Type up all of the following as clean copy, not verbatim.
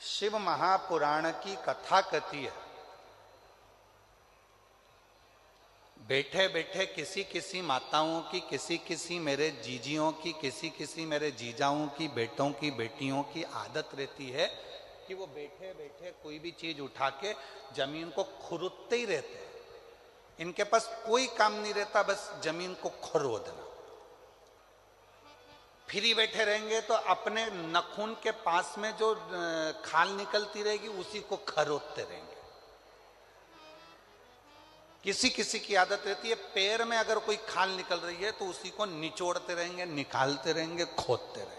शिव महापुराण की कथा कहती है, बैठे बैठे किसी किसी माताओं की, किसी किसी मेरे जीजियों की, किसी किसी मेरे जीजाओं की, बेटों की, बेटियों की आदत रहती है कि वो बैठे बैठे कोई भी चीज उठा के जमीन को खुरदते ही रहते हैं। इनके पास कोई काम नहीं रहता, बस जमीन को खुरदना। फ्री बैठे रहेंगे तो अपने नखून के पास में जो खाल निकलती रहेगी उसी को खरोदते रहेंगे। किसी किसी की आदत रहती है, पैर में अगर कोई खाल निकल रही है तो उसी को निचोड़ते रहेंगे, निकालते रहेंगे, खोदते रहेंगे।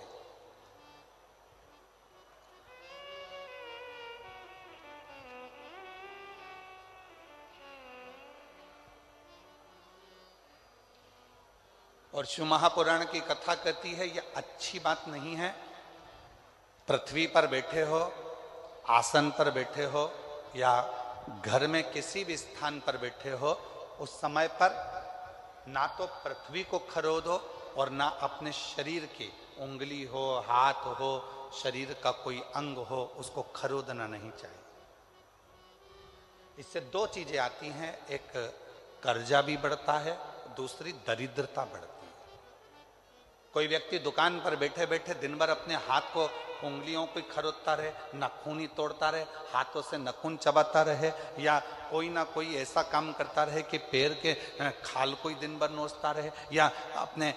और शिव महापुराण की कथा कहती है, यह अच्छी बात नहीं है। पृथ्वी पर बैठे हो, आसन पर बैठे हो या घर में किसी भी स्थान पर बैठे हो, उस समय पर ना तो पृथ्वी को खरोदो और ना अपने शरीर की उंगली हो, हाथ हो, शरीर का कोई अंग हो, उसको खरोदना नहीं चाहिए। इससे दो चीजें आती हैं, एक कर्जा भी बढ़ता है, दूसरी दरिद्रता बढ़ती है। कोई व्यक्ति दुकान पर बैठे बैठे दिन भर अपने हाथ को, उंगलियों को खरोदता रहे, नाखून ही तोड़ता रहे, हाथों से नाखून चबाता रहे, या कोई ना कोई ऐसा काम करता रहे कि पैर के खाल को ही दिन भर नोचता रहे, या अपने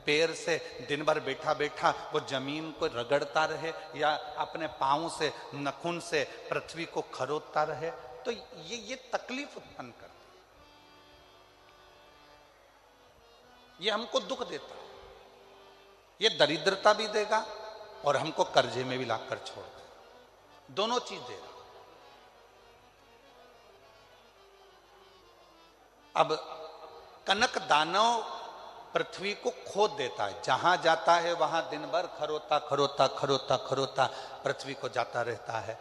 पैर से दिन भर बैठा बैठा वो जमीन को रगड़ता रहे, या अपने पाँव से, नाखून से पृथ्वी को खरोदता रहे, तो ये तकलीफ उत्पन्न करता है, ये हमको दुख देता है, ये दरिद्रता भी देगा और हमको कर्जे में भी लाकर छोड़ देगा। दोनों चीज दे रहा। अब कनक दानव पृथ्वी को खोद देता है, जहां जाता है वहां दिन भर खरोता खरोता खरोता खरोता पृथ्वी को जाता रहता है।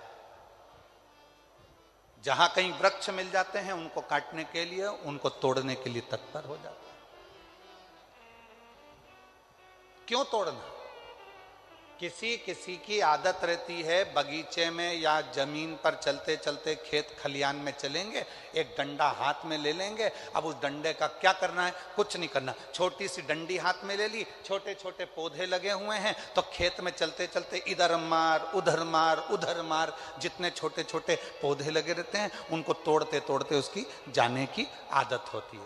जहां कहीं वृक्ष मिल जाते हैं उनको काटने के लिए, उनको तोड़ने के लिए तत्पर हो जाता है। क्यों तोड़ना? किसी किसी की आदत रहती है, बगीचे में या जमीन पर चलते चलते खेत खलियान में चलेंगे, एक डंडा हाथ में ले लेंगे। अब उस डंडे का क्या करना है? कुछ नहीं करना। छोटी सी डंडी हाथ में ले ली, छोटे छोटे पौधे लगे हुए हैं, तो खेत में चलते चलते इधर मार उधर मार उधर मार, जितने छोटे छोटे पौधे लगे रहते हैं उनको तोड़ते तोड़ते उसकी जाने की आदत होती है।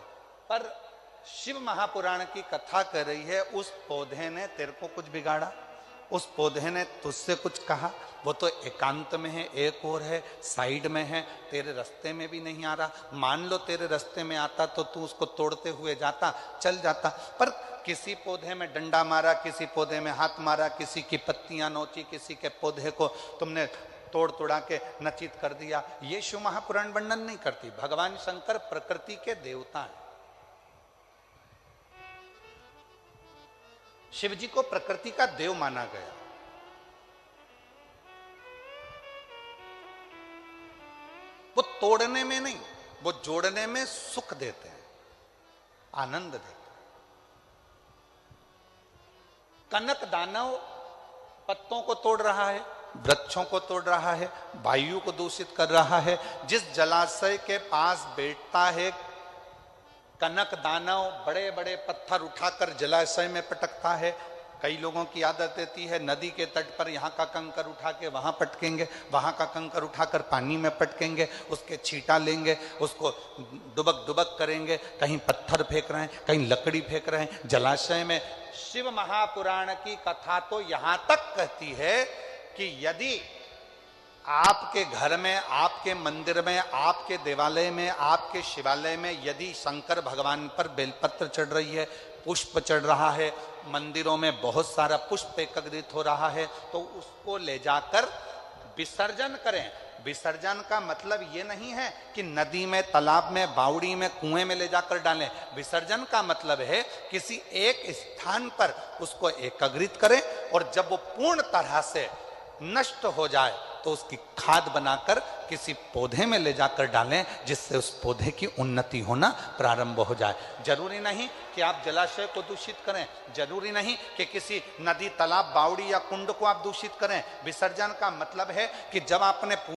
पर शिव महापुराण की कथा कर रही है, उस पौधे ने तेरे को कुछ बिगाड़ा, उस पौधे ने तुझसे कुछ कहा? वो तो एकांत में है, एक और है, साइड में है, तेरे रास्ते में भी नहीं आ रहा। मान लो तेरे रास्ते में आता तो तू उसको तोड़ते हुए जाता, चल जाता, पर किसी पौधे में डंडा मारा, किसी पौधे में हाथ मारा, किसी की पत्तियां नोची, किसी के पौधे को तुमने तोड़ तोड़ा के नचित कर दिया। ये शिव महापुराण वर्णन नहीं करती। भगवान शंकर प्रकृति के देवता हैं। शिव जी को प्रकृति का देव माना गया। वो तोड़ने में नहीं, वो जोड़ने में सुख देते हैं, आनंद देते हैं। कनक दानव पत्तों को तोड़ रहा है, वृक्षों को तोड़ रहा है, वायु को दूषित कर रहा है। जिस जलाशय के पास बैठता है कनक दानव, बड़े बड़े पत्थर उठाकर जलाशय में पटकता है। कई लोगों की आदत रहती है, नदी के तट पर यहाँ का कंकर उठा के वहाँ पटकेंगे, वहाँ का कंकर उठाकर पानी में पटकेंगे, उसके छींटा लेंगे, उसको डुबक डुबक करेंगे, कहीं पत्थर फेंक रहे हैं, कहीं लकड़ी फेंक रहे हैं जलाशय में। शिव महापुराण की कथा तो यहाँ तक कहती है कि यदि आपके घर में, आपके मंदिर में, आपके देवालय में, आपके शिवालय में यदि शंकर भगवान पर बेलपत्र चढ़ रही है, पुष्प चढ़ रहा है, मंदिरों में बहुत सारा पुष्प एकत्रित हो रहा है, तो उसको ले जाकर विसर्जन करें। विसर्जन का मतलब ये नहीं है कि नदी में, तालाब में, बावड़ी में, कुएं में ले जाकर डालें। विसर्जन का मतलब है किसी एक स्थान पर उसको एकत्रित करें और जब वो पूर्ण तरह से नष्ट हो जाए, तो उसकी खाद बनाकर किसी पौधे में ले जाकर डालें, जिससे उस पौधे की उन्नति होना प्रारंभ हो जाए। जरूरी नहीं कि आप जलाशय को दूषित करें, जरूरी नहीं कि किसी नदी, तालाब, बावड़ी या कुंड को आप दूषित करें। विसर्जन का मतलब है कि जब आपने